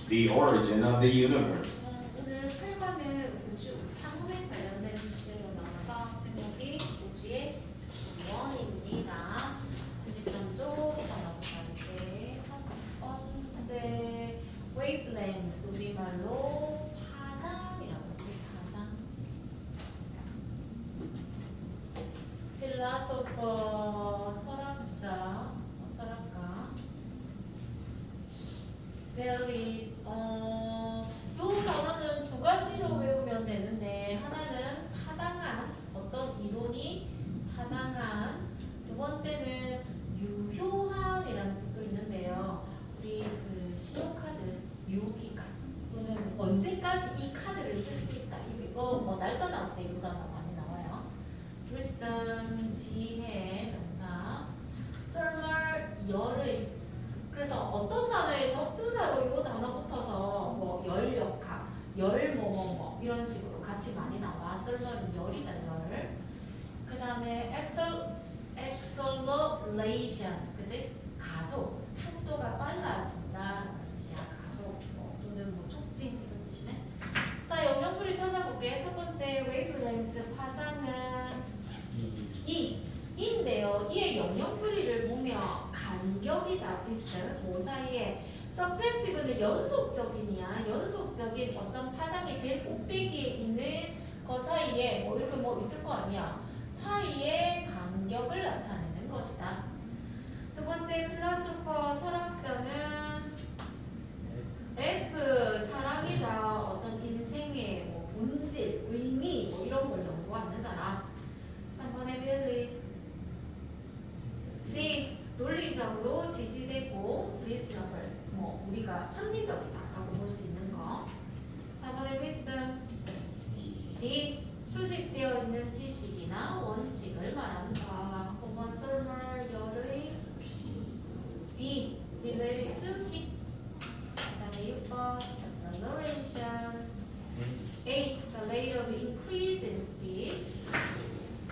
The origin of the universe. 오늘 8과는 우주 탐험에 관련된 주제로 나와서 제목이 우주의 기원입니다. 90점 쪽 나눠볼까 할게. 첫 번째 wavelength, 우리말로 파장이라고 하지. 파장. philosopher, 철학가. very 요 단어는 두 가지로 외우면 되는데 하나는 타당한 어떤 이론이 타당한, 두 번째는 유효한이라는 뜻도 있는데요. 우리 그 신용카드 유효기 카드 또는 언제까지 이 카드를 쓸 수 있다, 이거 뭐 날짜 나올 때 이 단어 많이 나와요. wisdom 지혜 명사, thermal 열의. 그래서 어떤 단어의 접두사로 이 단어 붙어서 뭐 열역학, 열 뭐뭐뭐 이런 식으로 같이 많이 나와. thermal은 열이다, 열. 그 다음에 acceleration, 그지? 가속, 속도가 빨라진다라는 뜻이야. 가속 또는 뭐 촉진 이런 뜻이네. 자, 영역풀이 찾아볼게. 첫 번째 wavelength 파장은 이인데요. 이의 영역풀이를 보면 간격이다, 디스, 그 사이에 successive는 연속적인이야. 연속적인 어떤 파장이 제일 꼭대기에 있는 그 사이에 뭐 이렇게 뭐 있을 거 아니야. 사이의 간격을 나타내는 것이다. 두 번째 필라소퍼 철학자는 F 사랑이다. 어떤 인생의 뭐 본질, 의미 뭐 이런 걸 연구하는 사람. 3번의 빌리 C 논리적으로 지지되고 reasonable 뭐 우리가 합리적이다라고 볼 수 있는 거. 4번의 wisdom D 수식되어 있는 지식이나 원칙을 말한다. 5번 thermal 열의 B related to heat. 그다음에 6번 acceleration A the rate of increase in speed.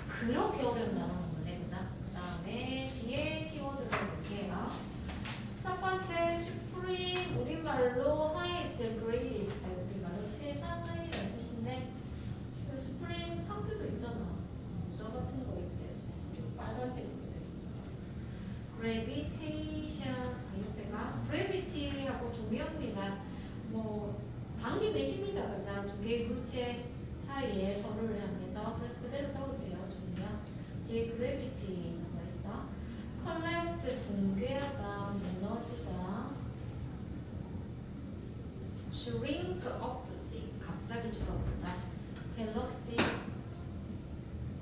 그렇게 어려운 단어는 없네, 그죠? 그 다음에 뒤에 키워드를 볼게요. 첫 번째 supreme, 우리말로 highest, greatest, 우리말로 최상의라는 뜻인데 supreme 상표도 있잖아. 모자 같은 거 있대. 빨간색으로 돼. gravitation, 옆에가 gravity하고 동의어입니다. 뭐 당김의 힘이다, 그죠? 두 개의 물체 사이에 서로를 향해서. 그래서 그대로 적어도 돼요. 중요. 뒤에 gravity 뭐가 있어? collapse 붕괴하다, 무너지다. shrink up, 갑자기 줄어들다. galaxy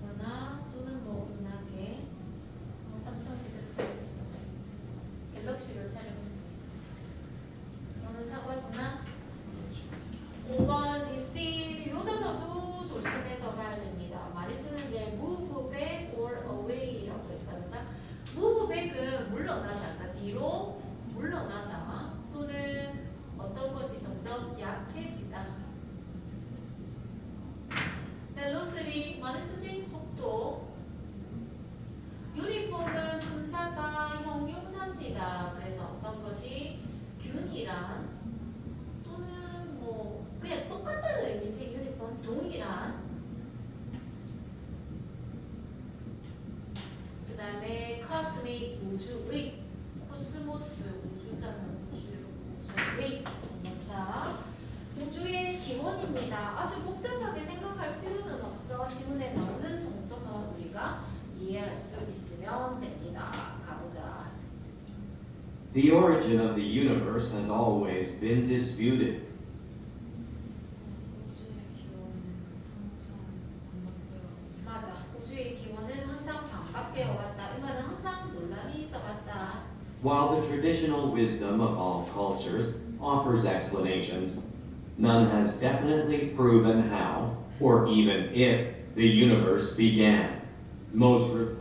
은하 또는 뭐 은하계. 삼성 휴대폰 갤럭시로 촬영해주고 너는 사과구나. 5번 recede, 요 단어도 조심해서 봐야 됩니다. 많이 쓰는 게 move back or away라고 했다, 그죠? move back은 물러나다, 그러니까 뒤로 물러나다 또는 어떤 것이 점점 약해지다. velocity 많이 쓰지? 속도. 유니폼은 품사가 형용사입니다. 그래서 어떤 것이 균일한 또는 뭐 그냥 똑같다는 의미지. 유니폼 동일한. 그 다음에 cosmic 우주의, 코스모스 우주잖아. 우주의 동사. 우주의 기원입니다. 아주 복잡하게 생각할 필요는 없어. 지문에 나오는 정도만 우리가 이해할 수 있으면 됩니다. 가보자. The origin of the universe has always been disputed. 우주의 기원은 항상 반복되어. 맞아. 우주의 기원은 항상 반복되어 왔다. 이 말은 항상 논란이 있어 왔다. While the traditional wisdom of all cultures offers explanations, none has definitely proven how, or even if, the universe began. Most re-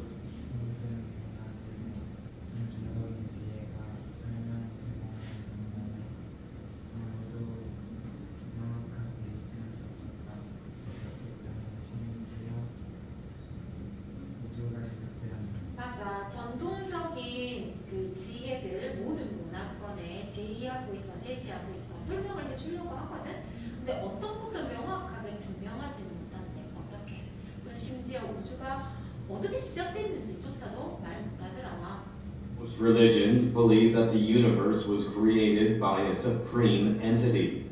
맞아. 전통적인 그 지혜들, 모든 문화권의 제이어 얘기하고 있어, 제시하고 있어, 설명을 해주려고 하거든. 근데 어떤 것도 명확하게 증명하지는 못한대. 어떻게? 또 심지어 우주가 어떻게 시작됐는지조차도 말 못하더라. Most religions believe that the universe was created by a supreme entity.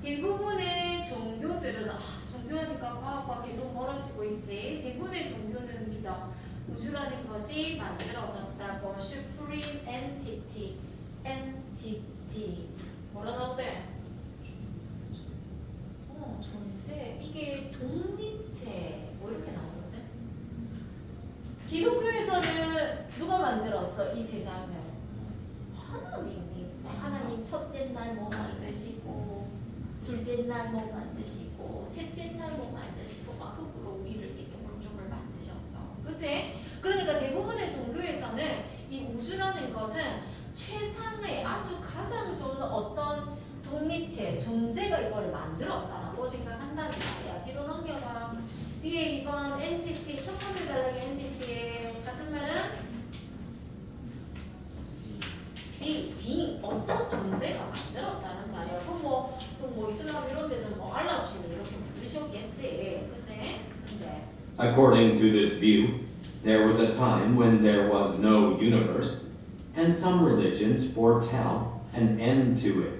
대부분의 종교들은 종교하니까 과학과 계속 멀어지고 있지. 대부분의 종교는 믿어. 우주라는 것이 만들어졌다고. Supreme Entity. 뭐라 나오대? 존재. 이게 독립체. 뭐 이렇게 나오거든. 기독교에서는 누가 만들었어? 이 세상을. 하나님이. 하나님 첫째 날 뭐 만드시고 둘째 날 뭐 만드시고 셋째 날 뭐 만드시고 막 흙으로 우리를 이렇게 쪼글쪼글 만드셨어. 그치? 그러니까 대부분의 종교에서는 이 우주라는 것은 최상의 아주 가장 좋은 어떤 독립체, 존재가 이거를 만들었다라고 생각한다는 말이야. 뒤로 넘겨봐. 뒤에 2번 엔티티, 첫 번째 단락의 엔티티의 같은 말은 being, 어떤 존재가 만들었다는 말이야. 그럼 뭐 이슬람 이런 데는 뭐 알라신이 이렇게 만드셨겠지, 그치? 근데 According to this view, there was a time when there was no universe, and some religions foretell an end to it.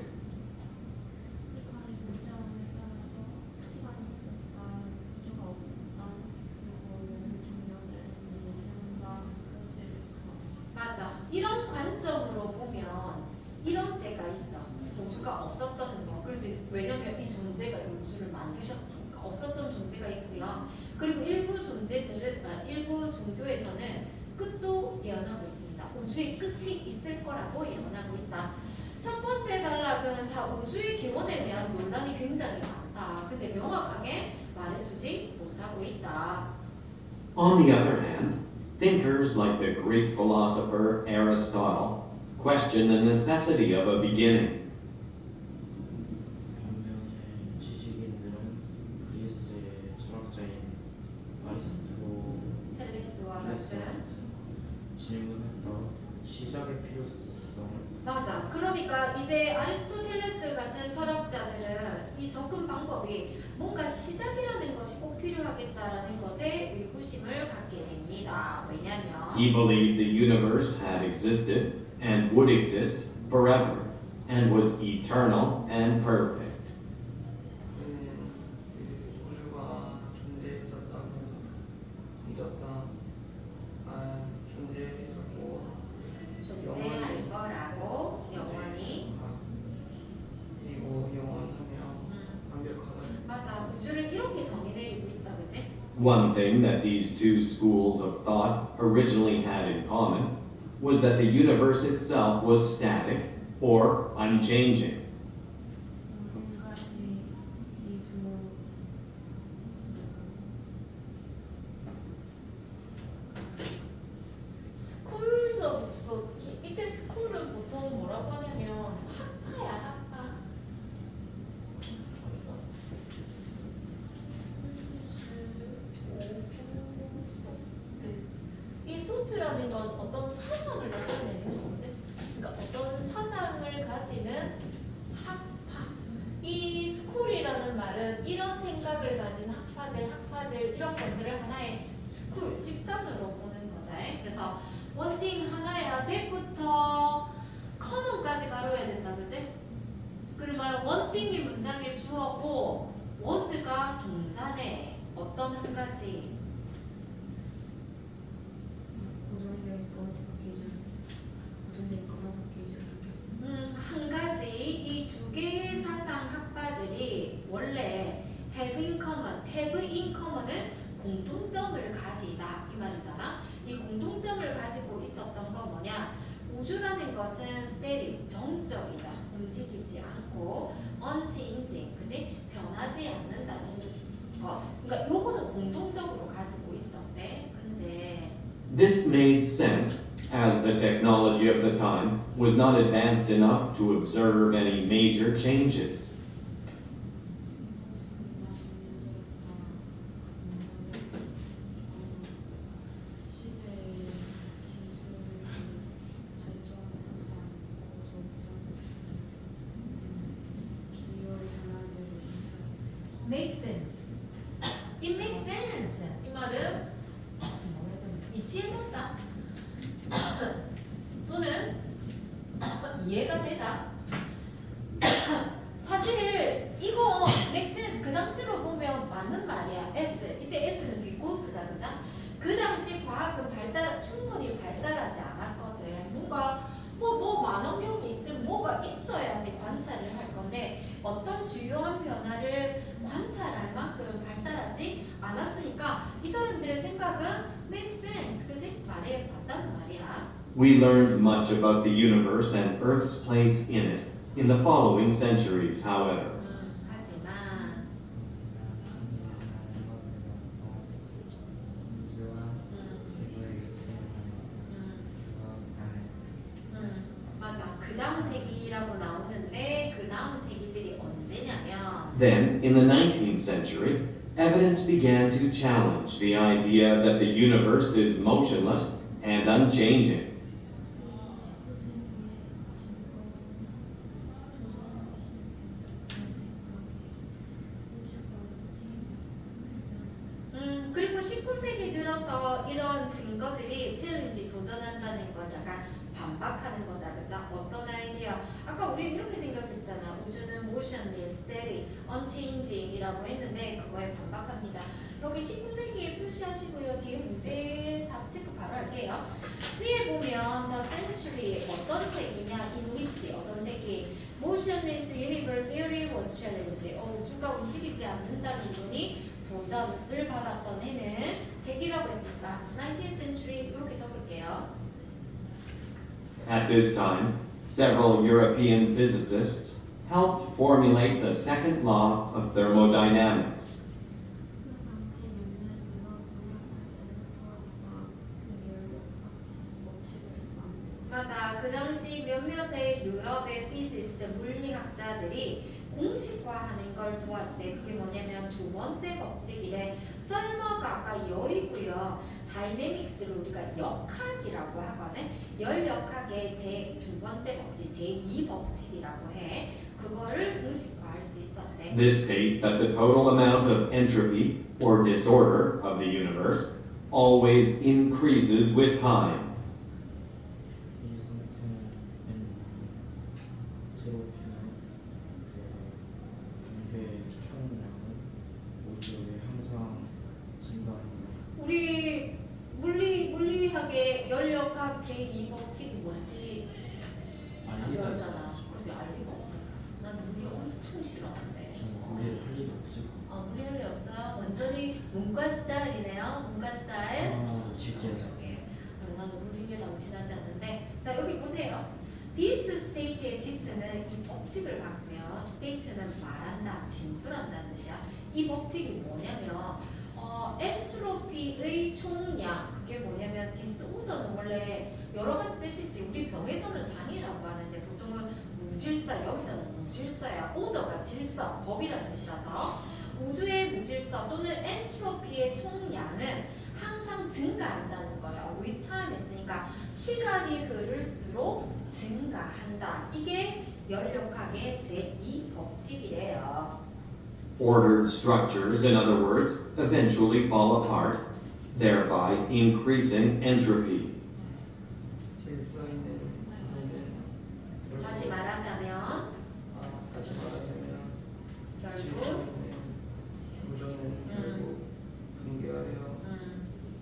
맞아. 이런 관점으로 보면 이런 때가 있어. 우주가 없었다는 거. 그렇지. 왜냐면 이 존재가 이 우주를 만드셨으니까 없었던 존재가 있고요. 그리고 일부 종교에서는 끝도 예언하고 있습니다. 우주의 끝이 있을 거라고 예언하고 있다. 첫 번째 단락은 우주의 기원에 대한 논란이 굉장히 많다. 근데 명확하게 말해주지 못하고 있다. On the other hand, thinkers like the Greek philosopher Aristotle question the necessity of a beginning. 반면에 지식인들은 그리스의 철학자인 텔레스와 같은 아리스토텔레스한테 질문했다. 시작의 필요성을 맞아. 그러니까 이제 아리스토텔레스 같은 철학자들은 이 접근 방법이 뭔가 시작이라는 것이 꼭 필요하겠다라는 것에 의구심을 갖게 됩니다. 왜냐면 He believed the universe had existed and would exist forever and was eternal and perfect. 그는 우주가 존재했었다고 믿었다. 존재했었고 존재할 거라고 영원히 그리고 영원하며 완벽하다. 맞아. 우주를 이렇게 정의내리고 있다. 그치? One thing that these two schools of thought originally had in common was that the universe itself was static or unchanging. Schools of thought. 이때 스쿨은 보통 뭐라고 하냐면 학파야, 학파. 이 소트라는 건 어떤 사상을 나타내는 건데, 그러니까 어떤 사상을 가지는 학파. 이 스쿨이라는 말은 이런 생각을 가진 학파들 이런 것들을 하나의 스쿨, 집단으로 보는 거다. 그래서 원띵 하나야 that부터 커먼까지 가로야 된다, 그지? 그러면 원띵이 문장의 주어고 was가 동사네. 어떤 한 가지 한 가지 이 두 개의 사상 학파들이 원래 have in common은 공통점을 가지다 이 말이잖아. 이 공통점을 가지고 있었던 건 뭐냐? 우주라는 것은 static, 정적이다. 움직이지 않고 unchanging, 그지? 변하지 않는다는 것. 그러니까 요거는 공통적으로 가지고 있었대. 근데 This made sense as the technology of the time was not advanced enough to observe any major changes. 또는 이해가 되다. 사실 이거 make sense 그 당시로 보면 맞는 말이야. S 이때 S는 비고수다 그죠? 그 당시 과학은 충분히 발달하지 않았거든. 뭔가 뭐 만원경이 있든 뭐가 있어야지 관찰을 할 건데 어떤 주요한 변화를 관찰할 만큼 발달하지 않았으니까 이 사람들의 생각은 make sense 그지? 말에 맞다는 말이야. We learned much about the universe and Earth's place in it in the following centuries, however. 하지만 맞아. 그 다음 세기라고 나오는데 그 다음 세기들이 언제냐면 Then, in the 19th century, evidence began to challenge the idea that the universe is motionless and unchanging. 그리고 19세기 들어서 이런 증거들이 챌린지 도전한다는 건 약간 반박하는 거다 그죠? 어떤 아이디어? 아까 우리 이렇게 생각했잖아. 우주는 motionless, steady, unchanging이라고 했는데 그거에 반박합니다. 여기 19세기에 표시하시고요. 뒤에 문제 답 체크 바로 할게요. C에 보면 the century 어떤 세기냐? in which 어떤 세기? motionless universe theory was challenged. 우주가 움직이지 않는다는 이론이 도전을 받았던 해는 세기라고 했으니까 19th century 이렇게 적을게요. At this time, several European physicists helped formulate the second law of thermodynamics. 맞아. 그 당시 몇몇의 유럽의 피지스트 물리학자들이 공식화하는 걸 도왔대. 그게 뭐냐면 두 번째 법칙이래. 썰머가 아까 열이고요. 다이내믹스를 우리가 역학이라고 하거든. 열역학의 제 두 번째 법칙, 제2 법칙이라고 해. 그거를 공식화할 수 있었대. This states that the total amount of entropy or disorder of the universe always increases with time. 이 상태는 제로피는 붕괴 총량은 우주에 항상 증가한다. 우리 물리학의 열역학 제2 법칙이 뭔지 알려잖아. 그래서 알 리가 없어. 난 물리 엄청 싫어하는데. 저는 우리를 할 일이 없을 것 같아요. 물리 할 일 없어요. 완전히 문과 스타일이네요. 문과 스타일. 쉽게해서 나는 물리랑 친하지 않는데. 자 여기 보세요. This state의 this는 이 법칙을 봤고요. state는 말한다, 진술한다는 뜻이야. 이 법칙이 뭐냐면 엔트로피의 총량 그게 뭐냐면 disorder는 원래 여러 가지 뜻이지. 우리 병에서는 장애라고 하는데 보통은 무질서, 여기서는 무질서야. 오더가 질서, 법이라는 뜻이라서 우주의 무질서 또는 엔트로피의 총량은 항상 증가한다는 거예요. with time 했으니까 시간이 흐를수록 증가한다. 이게 열역학의 제2 법칙이래요. Ordered structures, in other words, eventually fall apart, thereby increasing entropy. 질서 있는 우주는 다시 말하자면 질서 결국 있는 우주는 결국 붕괴하여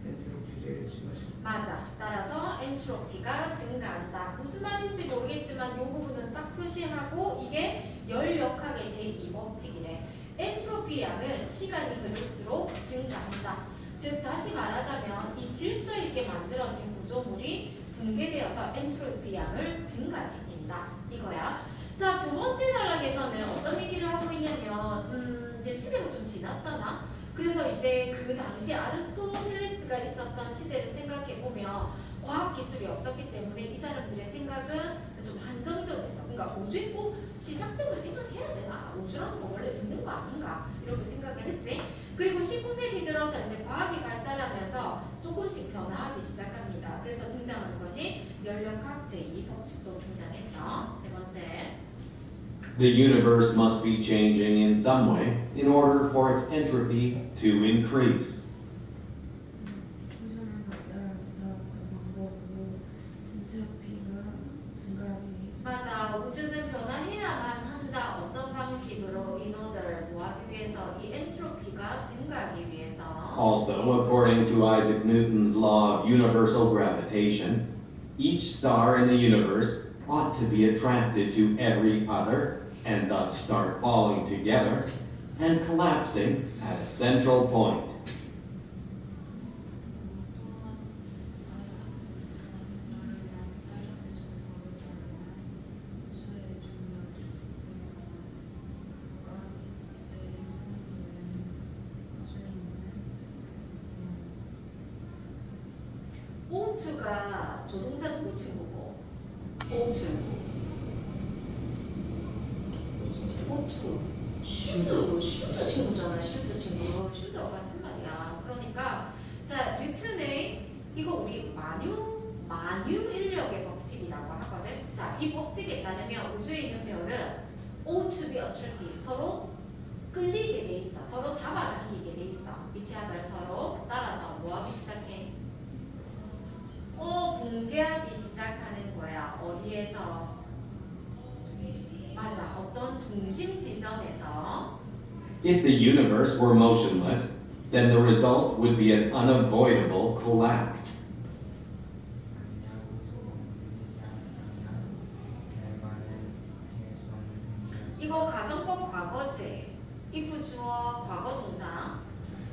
엔트로피를 증가시킵니다. 맞아. 따라서 엔트로피가 증가한다. 무슨 말인지 모르겠지만 이 부분은 딱 표시하고 이게 열역학의 제2 법칙이래. 엔트로피 양은 시간이 흐를수록 증가한다. 즉 다시 말하자면 이 질서 있게 만들어진 구조물이 붕괴되어서 엔트로피 양을 증가시킨다. 이거야. 자, 두 번째 단락에서는 어떤 얘기를 하고 있냐면 이제 시대가 좀 지났잖아. 그래서 이제 그 당시 아리스토텔레스가 있었던 시대를 생각해 보면 과학 기술이 없었기 때문에 이 사람들의 생각은 좀 한정적이었어. 그러니까 우주의 꼭 시작점을 생각해야 되나? 우주라는 거 원래 있는 거 아닌가? 이렇게 생각을 했지. 그리고 19세기 들어서 이제 과학이 발달하면서 조금씩 변화하기 시작합니다. 그래서 등장하는 것이 열역학 제2 법칙도 등장했어. 세 번째. The universe must be changing in some way in order for its entropy to increase. 우주는 바뀌어야 한다. 어떤 방법으로 그 엔트로피가 증가하기 위해서 Also, according to Isaac Newton's law of universal gravitation, each star in the universe ought to be attracted to every other and thus start falling together and collapsing at a central point. O2가 조동사 누구 친구고? O2. O2. 슈드 친구잖아. 슈드 친구. 슈드와 같은 말이야. 그러니까 자 뉴턴의 이거 우리 만유 인력의 법칙이라고 하거든. 자, 이 법칙에 따르면 우주에 있는 별은 O2B attractive 서로 끌리게 돼 있어. 서로 잡아당기게 돼 있어. 위치하들 서로 따라서 뭐하기 시작해? 붕괴하기 시작하는 거야. 어디에서? 맞아. 어떤 중심 지점에서. If the universe were motionless, then the result would be an unavoidable collapse. 이거 가정법 과거제. if 주어 과거 동사.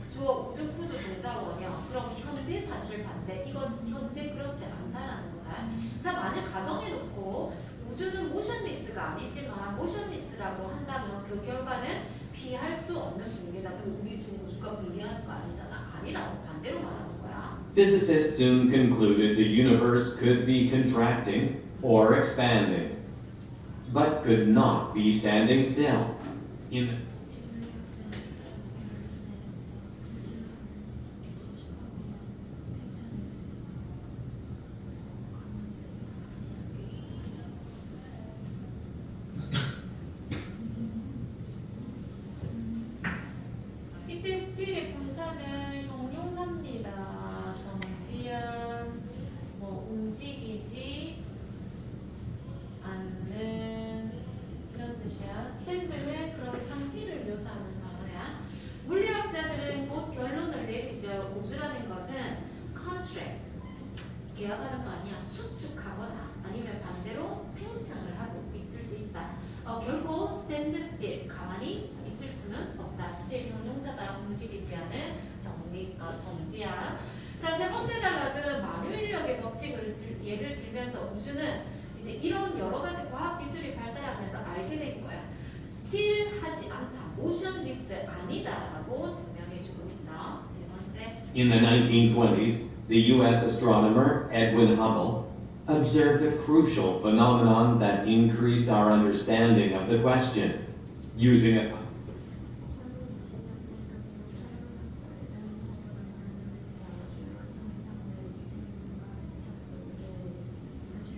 주어 우드쿠드 동사 원형. 그럼 현재 사실 반대. 이건 현재 그렇지 않다라는 거다. 자, 만약 가정해놓고 우주는 모션리스가 아니지만 모션리스라고 한다면 그 결과는 피할 수 없는 붕괴다. 근데 우리 지금 우주가 붕괴하는 거 아니잖아. 아니라고 반대로 말하는 거야. Physicists soon concluded the universe could be contracting or expanding, but could not be standing still. 이때 스틸의 분사는 형용사입니다. 정지한, 움직이지 않는 이런 뜻이야. 스탠드는 그런 상태를 묘사하는 단어야. 물리학자들은 곧 결론을 내리죠. 우주라는 것은 contract, 계약하는 거 아니야. 수축하거나 아니면 반대로 팽창을 하고 있을 수 있다. 결코 stand still, 가만히 있을 수는 없다. still 형용사다. 움직이지 않은 정지야. 자, 세 번째 단락은 만유인력의 법칙을 예를 들면서 우주는 이제 이런 여러 가지 과학 기술이 발달하면서 알게 된 거야. still 하지 않다. motionless 아니다라고 증명해주고 있어. 네 번째. In the 1920s, the U.S. astronomer Edwin Hubble observed a crucial phenomenon that increased our understanding of the question. Using a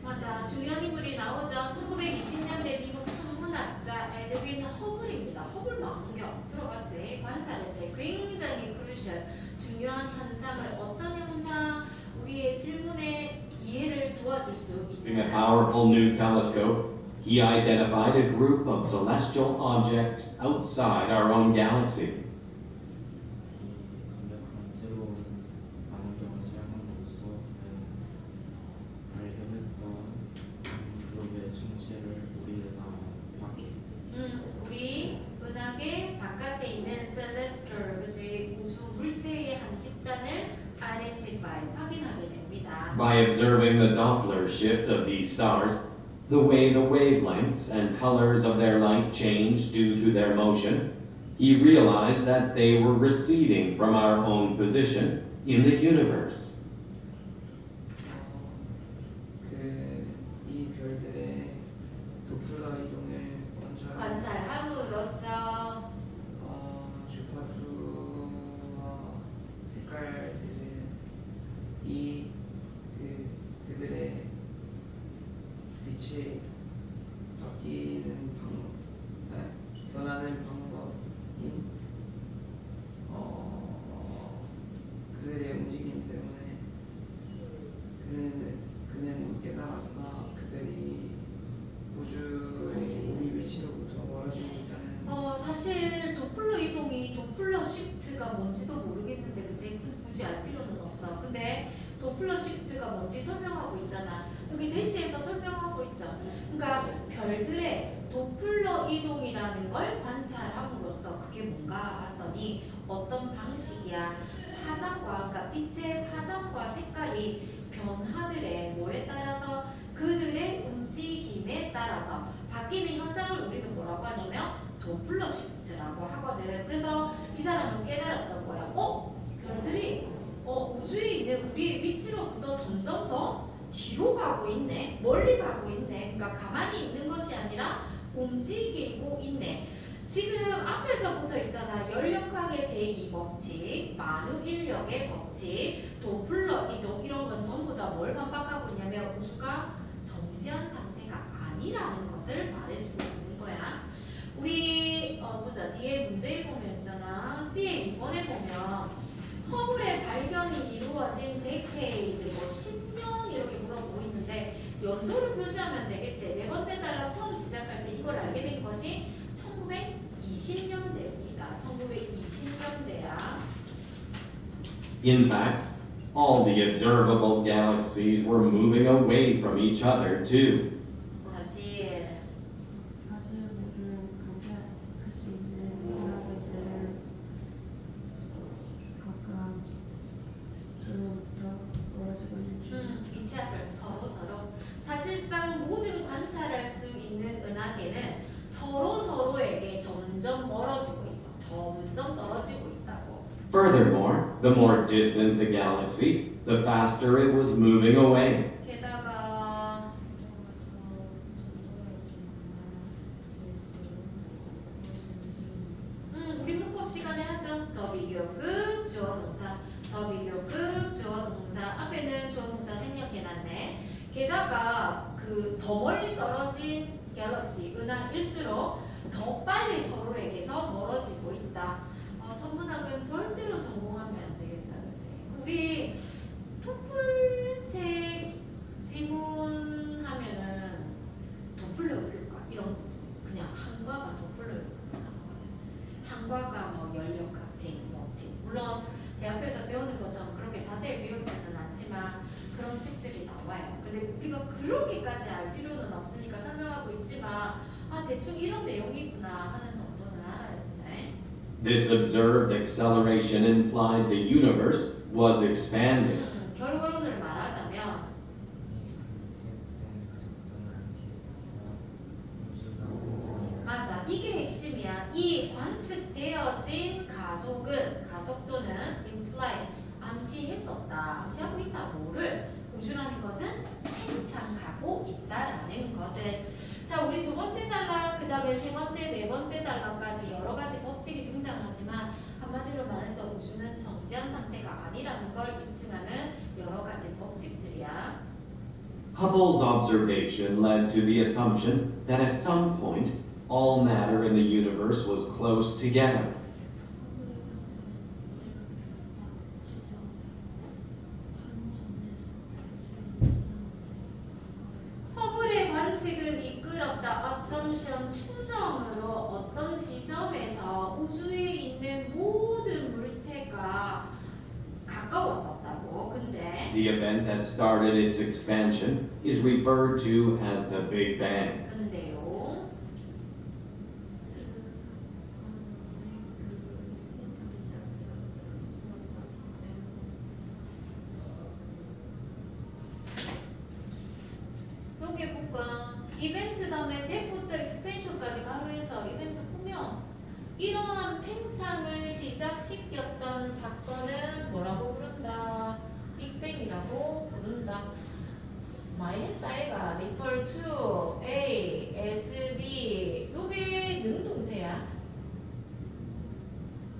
맞아. 중요한 인물이 나오죠. 1920년대 미국 천문학자 에드윈 허블입니다. 허블 망원경 들어봤지? 관찰했대. 굉장히 크루셜 중요한 현상을 어떤 현상? 우리의 질문에 이해를 도와줄 수 Using a 있는 powerful new telescope, he identified a group of celestial objects outside our own galaxy. 강력한 새로운 망원경을 사용함으로써 발견했던 그룹의 정체를 우리는 알았기. 우리 은하계 바깥에 있는 celestial, 그지? 우주 물체의 한 집단을 identify, 확인하게 됩니다. By observing the Doppler shift of these stars, the way the wavelengths and colors of their light change due to their motion, he realized that they were receding from our own position in the universe. 이 별들의 도플러 이동을 관찰함으로써 주파수와 색깔들은 그들의 빛이 바뀌는 변하는 방법인 그들의 움직임 때문에 그는 깨달았구나. 그들이 우주의 우리 위치로부터 멀어지고 있다는. 사실 도플러 시프트가 뭔지도 모르겠는데 그치? 굳이 알 필요는 없어. 근데 도플러 시프트가 뭔지 설명하고 있잖아. 여기 대시에서 설명하고 있죠. 그러니까 별들의 도플러 이동이라는 걸 관찰함으로써 그게 뭔가 봤더니 어떤 방식이야. 파장과 그러니까 빛의 파장과 색깔이 변화들의 뭐에 따라서 그들의 움직임에 따라서 바뀌는 현상을 우리는 뭐라고 하냐면 도플러 시프트라고 하거든. 그래서 이 사람은 깨달았던 거야. 별들이 우주에 있는 우리의 위치로부터 점점 더 뒤로 가고 있네. 멀리 가고 있네. 그러니까 가만히 있는 것이 아니라 움직이고 있네. 지금 앞에서부터 있잖아. 열역학의 제2법칙, 만우인력의 법칙, 도플러 이동 이런 건 전부 다 뭘 반박하고 있냐면 우주가 정지한 상태가 아니라는 것을 말해주고 있는 거야. 우리 보자. 뒤에 문제에 보면 있잖아. C에 2번에 보면 허블의 발견이 이루어진 데케이드 뭐 10년 이렇게 물어보고 있는데 연도를 표시하면 되겠지. 네 번째 달러 처음 시작할 때 이걸 알게 된 것이 1920년대입니다. 1920년대야. In fact, all the observable galaxies were moving away from each other too. 사실 사실 모든 관찰할 수 있는 은하들은 각각 서로부터 멀어지고 있는 중. 이치아들 서로 사실상 모든 관찰할 수 있는 은하계는 서로에게 점점 멀어지고 있어. 점점 떨어지고 있다고. Furthermore, the more distant the galaxy, the faster it was moving away. 게다가 우리 문법 시간에 하죠. 더 비교급 주어 동사, 더 비교급 주어 동사. 앞에는 주어 동사 생략해놨네. 게다가 그 더 멀리 떨어진 갤럭시 은하일수록 더 빨리 서로에게서 멀어지고 있다. 천문학은 절대로 전공하면 안 되겠다, 그치? 우리 토플책 지문하면은 도플러 교과 이런 거 그냥 한과가 도플러 교과가 나오거든. 한과가 뭐 연력학, 제2법칙 물론 대학교에서 배우는 것처럼 그렇게 자세히 배우지는 않지만 그런 책들이 나와요. 근데 우리가 그렇게까지 알 필요는 없으니까 설명하고 있지만 대충 이런 내용이구나 하는 정도는 알아야 되네. This observed acceleration implied the universe was expanding. 결론을 말하자면 맞아. 이게 핵심이야. 이 관측되어진 가속도는 imply 암시했었다. 암시하고 있다. 뭐를? 우주라는 것은 팽창하고 있다라는 것을. 자, 우리 두 번째 달러, 그 다음에 세 번째, 네 번째 달러까지 여러 가지 법칙이 등장하지만 한마디로 말해서 우주는 정지한 상태가 아니라는 걸 입증하는 여러 가지 법칙들이야. Hubble's observation led to the assumption that at some point, all matter in the universe was close together. 허블의 관측은 이끌었다. assumption 추정으로 어떤 지점에서 우주에 있는 모든 물체가 가까웠었다고. 근데 The event that started its expansion is referred to as the Big Bang. 근데요. 여기 볼까? 이벤트 다음에 데프부터 익스펜션까지 가로해서 이벤트 보면 이러한 팽창을 시작시켰던 사건은 뭐라고 부른다? 빅뱅이라고 부른다. 많이 했다 애가 refer to A, S, B 요게 능동태야.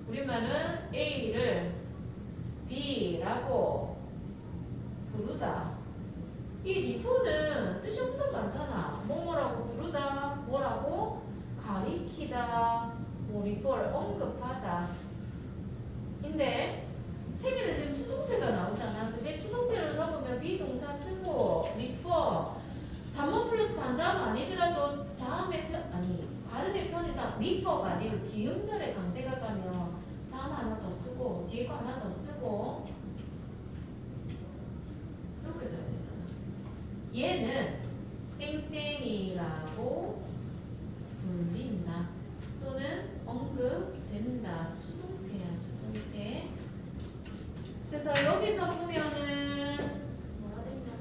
우리말은 A를 B라고 부르다. 이 리포는 뜻이 엄청 많잖아. 뭐라고 부르다, 뭐라고 가리키다, 뭐 리포를 언급하다. 근데 책에는 지금 수동태가 나오잖아. 그치? 수동태로 적으면 비동사 쓰고 리포 단문 플러스 단자음 아니더라도 자음의 발음의 편에서 리포가 아니고 디음절에 강세가 가면 점 하나 더 쓰고 뒤에 거 하나 더 쓰고 이렇게 써야 되잖아. 얘는 땡땡이라고 불린다 또는 언급된다. 수동태야, 수동태. 그래서 여기서 보면은 뭐가 됐냐?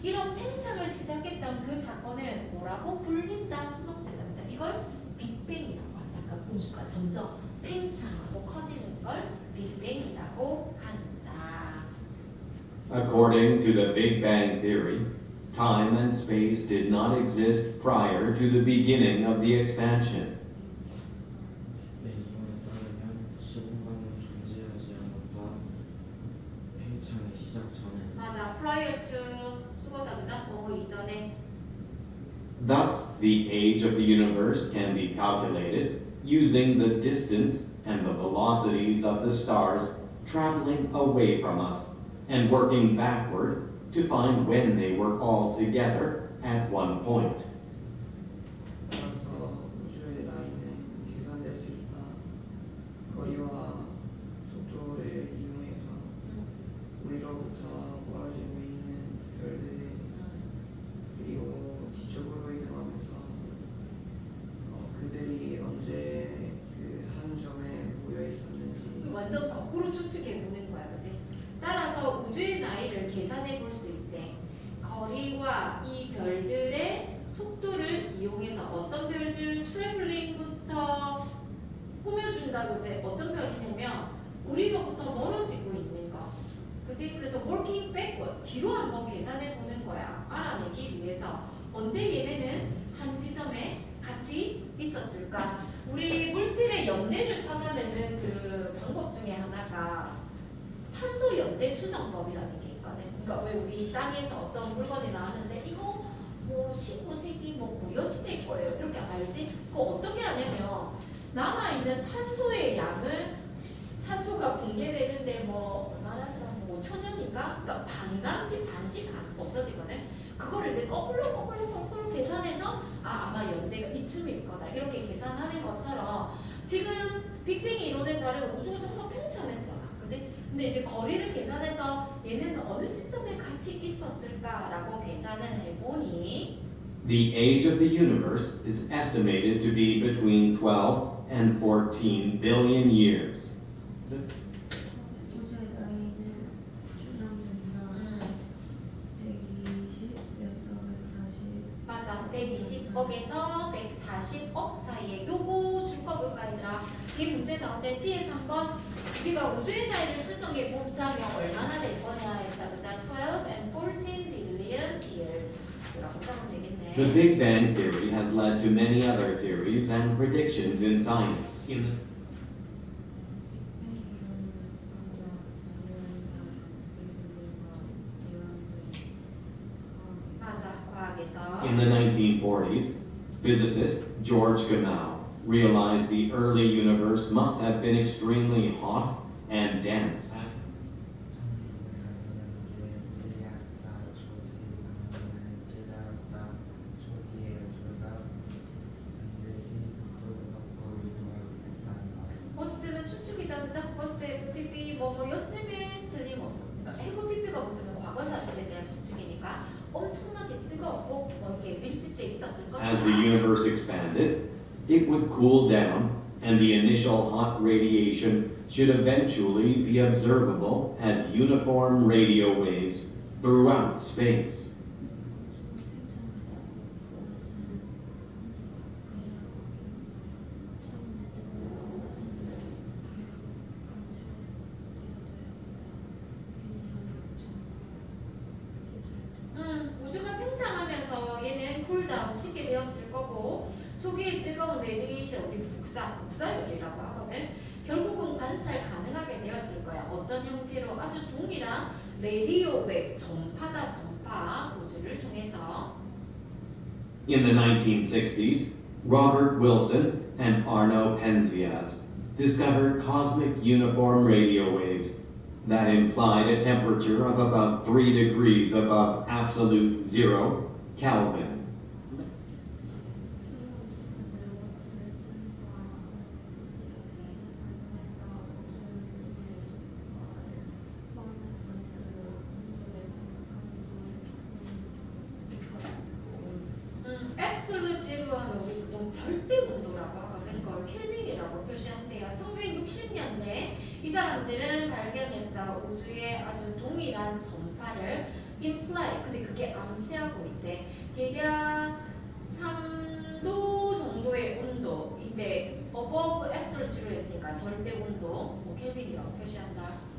이런 팽창을 시작했던 그 사건은 뭐라고 불린다? 수동태다. 그래서 이걸 빅뱅이라고 한다. 그러니까 우주가 점점 팽창하고 커지는 걸 빅뱅이라고 한다. According to the Big Bang Theory, time and space did not exist prior to the beginning of the expansion. 네, 이론에 따르면 시공간은 존재하지 않았다. 팽창의 시작 전에. 맞아. prior to 수거다 그죠? 그 이전에. Thus, the age of the universe can be calculated using the distance and the velocities of the stars traveling away from us and working backward to find when they were all together at one point. 따라서 우주의 나이는 계산될 수 있다. 거리와 속도를 이용해서 우리로부터 멀어지고 있는 별들 그리고 뒤쪽으로 이동하면서 그들이 언제 그 한 점에 모여 있었는지 완전 거꾸로 추측해 보는 거야, 그지? 따라서 우주의 나이를 계산해 볼 수 있대. 거리와 이 별들의 속도를 이용해서 어떤 별들 트래블링부터 꾸며준다, 그지? 어떤 별이냐면 우리로부터 멀어지고 있는 거, 그지? 그래서 working backward 뒤로 한번 계산해 보는 거야. 알아내기 위해서 언제 얘네는 한 지점에 같이 있었을까? 우리 물질의 연대를 찾아내는 그 방법 중에 하나가 탄소 연대 추정법이라는 게 있거든. 그러니까 왜 우리 땅에서 어떤 물건이 나왔는데 이거 뭐 15세기 뭐 고려 시대 거예요. 이렇게 알지? 그거 어떻게 하냐면 남아 있는 탄소의 양을 탄소가 붕괴되는데 뭐 얼마나 되나 뭐 5,000년인가? 그러니까 반씩 없어지거든. 그거를 이제 거꾸로 계산해서 아마 연대가 이쯤일 거다 이렇게 계산하는 것처럼 지금 빅뱅 이론에 따르면 우주가 정말 팽창했잖아, 그지? 근데 이제 거리를 계산해서 얘는 어느 시점에 같이 있었을까라고 계산을 해보니 The age of the universe is estimated to be between 12 and 14 billion years. 우주의 나이는 추정된다. 120에서 140. 맞아. 120억에서 140억 사이에 요거 줄 거 볼까 얘들아? 이 문제 가운데 C에서 한번 우리가 우주의 나이를 추정해 보자면 얼마나 될 거냐 했다. 그죠? 12 and 14 billion years 라고 적으면 되겠네. The Big Bang Theory has led to many other theories and predictions in science. 맞아. 과학에서 In the 1940s, physicist George Gamow realized the early universe must have been extremely hot and dense. 버스트는 추측이다. 그죠? 버스트 FPP 뭐 였으면 틀림없어. 그러니까 해부 PP가 붙으면 과거 사실에 대한 추측이니까 엄청나게 뜨겁고 뭐 이렇게 밀집돼 있었을 As the 것이다. universe expanded, it would cool down, and the initial hot radiation should eventually be observable as uniform radio waves throughout space. 우주가 팽창하면서 얘는 쿨다운 쉽게 되었을 거고 초기의 뜨거운 레디에이션 우리 복사열이라고 하거든. 결국은 관찰 가능하게 되었을 거야. 어떤 형태로 아주 동일한 레디오 웨이브 전파다 전파 우주를 통해서. In the 1960s, Robert Wilson and Arno Penzias discovered cosmic uniform radio waves that implied a temperature of about 3 degrees above absolute zero Kelvin. absolute zero 하면 우리 보통 절대 온도라고 하거든. 그걸 켈빈이라고 표시한대요. 1960년대 이 사람들은 발견했어. 우주에 아주 동일한 전파를 imply. 근데 그게 암시하고 있대. 대략 3도 정도의 온도인데 above absolute zero 했으니까 절대 온도 뭐 켈빈이라고 표시한다.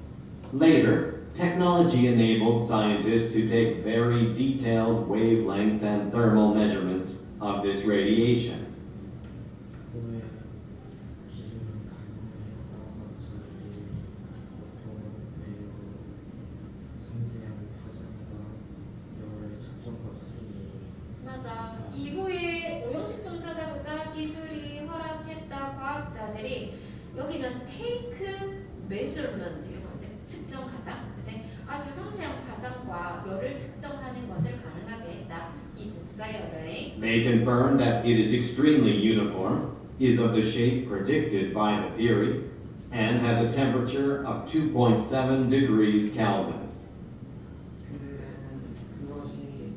Later, technology enabled scientists to take very detailed wavelength and thermal measurements of this radiation. 후에 기술을 가공했다 과학자들이 보통 매우 상세한 파장과 열의 측정 값을 맞아. 이후에 오형식 동사다 그자 기술이 허락했다 과학자들이 여기는 take measurement 이런 건데 측정하다 그지? 아주 상세한 파장과 열을 측정하는 것을 가능하게 했다. 이 복사열의 They confirmed that it is extremely uniform, is of the shape predicted by the theory, and has a temperature of 2.7 degrees Kelvin. 그들은 그것이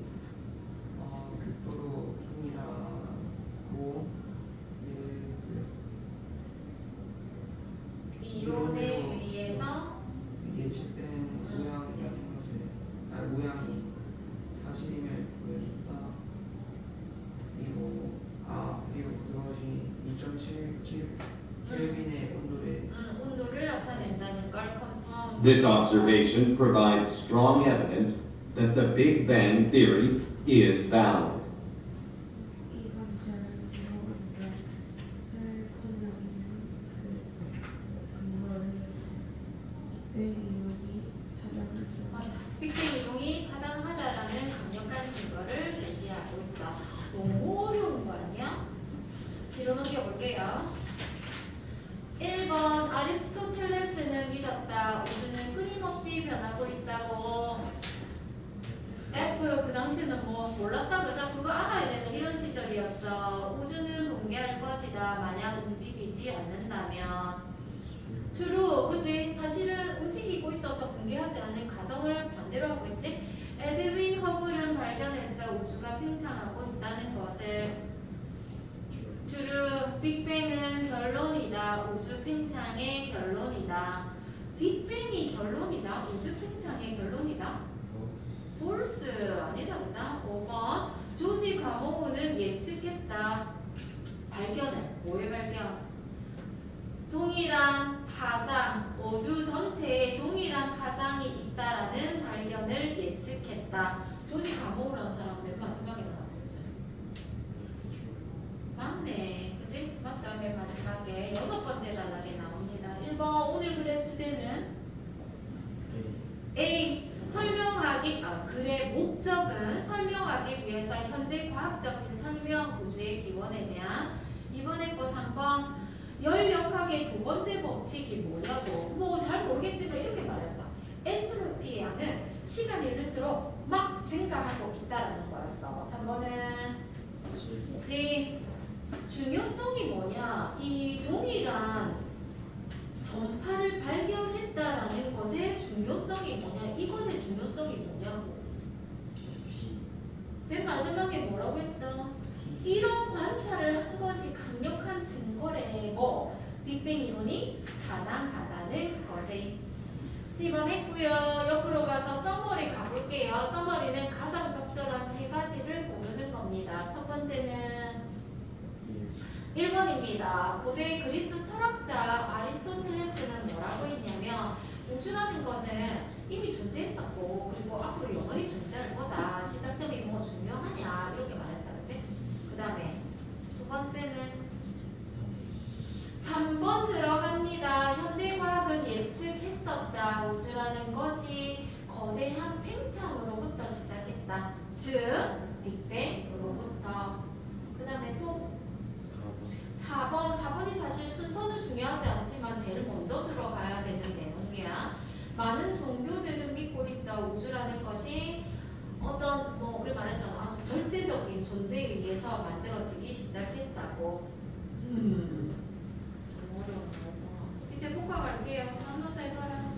극도로 동일하고 이론에 의해서 예측된 모양이라는 것을 모양이 사실임을 보여줬다. 그리고 그것이 2.7 켈빈의 온도를 나타낸다는 걸 confirm. This observation provides strong evidence that the Big Bang theory is valid. 이 관찰은 제로온도 설득력있는 근거를 빅뱅 이론이 타당하다. 맞아. 빅뱅 이론이 타당하다라는 강력한 증거를 제시하고 있다. 너무 어려운 거 아니야? 뒤로 넘겨볼게요. 1번 아리스토텔레스는 믿었다. 우주는 끊임없이 변하고 있다고. F 그 당시는 뭐 몰랐다 그자 그거 알아야 되는 이런 시절이었어. 우주는 붕괴할 것이다. 만약 움직이지 않는다면. True 그지? 사실은 움직이고 있어서 붕괴하지 않는 가정을 반대로 하고 있지. 에드윈 허블은 발견했어. 우주가 팽창하고 있다는 것을. True 빅뱅은 결론이다. 우주 팽창의 결론이다. 빅뱅이 결론이다. 우주 팽창의 결론이다. false 아니다 그자. 5번 조지 가모우는 예측했다. 발견을 뭐의 발견? 동일한 파장, 우주 전체에 동일한 파장이 있다라는 발견을 예측했다. 조지 가모우라는 사람 맨 마지막에 나왔었죠. 맞네, 그지? 맞다. 맨 마지막에 6번째 단락에 나옵니다. 1번 오늘 글의 주제는 A. 설명하기, 글의 목적은 설명하기 위해서 현재 과학적인 설명 우주의 기원에 대한. 이번에 거 3번 열역학의 두 번째 법칙이 뭐냐고. 뭐 잘 모르겠지만 이렇게 말했어. 엔트로피의 양은 시간이 흐를수록 막 증가하고 있다라는 거였어. 3번은 C. 중요성이 뭐냐? 이 동일한 전파를 발견했다라는 것의 중요성이 뭐냐? 이것의 중요성이 뭐냐고. 맨 마지막에 뭐라고 했어? 이런 관찰을 한 것이 강력한 증거래. 뭐 빅뱅 이론이 가능하다는 것에. C번 했고요. 옆으로 가서 서머리 가볼게요. 서머리는 가장 적절한 세 가지를 고르는 겁니다. 첫 번째는 1번입니다. 고대 그리스 철학자 아리스토텔레스는 뭐라고 했냐면 우주라는 것은 이미 존재했었고 그리고 앞으로 영원히 존재할 거다. 시작점이 뭐 중요하냐 이렇게 말했다. 그치? 그 다음에 두 번째는 3번 들어갑니다. 현대과학은 예측했었다. 우주라는 것이 거대한 팽창으로부터 시작했다. 즉 빅뱅으로부터. 그 다음에 또 4번이 사실 순서는 중요하지 않지만 제일 먼저 들어가야 되는 내용이야. 많은 종교들은 믿고 있어. 우주라는 것이 어떤 뭐 우리 말했잖아. 아주 절대적인 존재에 의해서 만들어지기 시작했다고. 어려운 거. 밑에 복화 갈게요. 한노사 해봐라.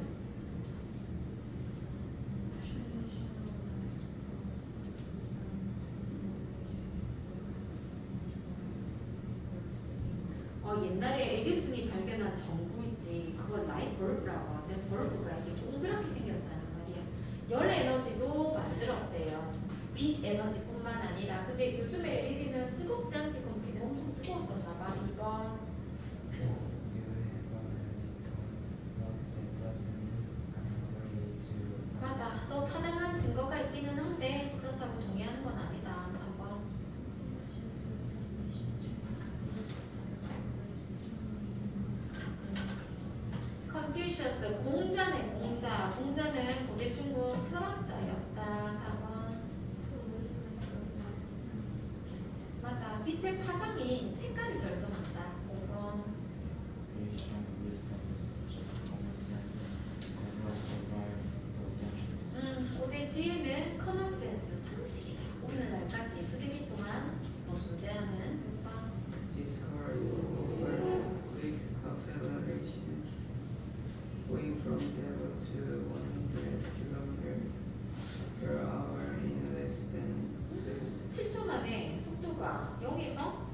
옛날에 에디슨이 발견한 전구 있지. 그걸 라이트 벌브라고 하는데 벌브가 이렇게 동그랗게 생겼다는 말이야. 열 에너지도 만들었대요. 빛 에너지뿐만 아니라. 근데 요즘에 LED는 뜨겁지 않지? 그럼 걔네 엄청 뜨거웠었나 봐. 2번. 맞아. 또 타당한 증거가 있기는 한데 그렇다고 동의하는 건 아니다. 3번. 컨퓨셔스 공자네 공자. 공자는 고대 중국 철학자였다. 4번. 맞아. 빛의 파장이 색깔을 결정한다. 5번. 고대 지혜는 커먼 센스 상식이다. 오늘날까지 수세기 동안 존재하는 6번. This car offers quick acceleration, going from 0 to 100 kilometers per hour in less than 6 7초 만에 속도가 0에서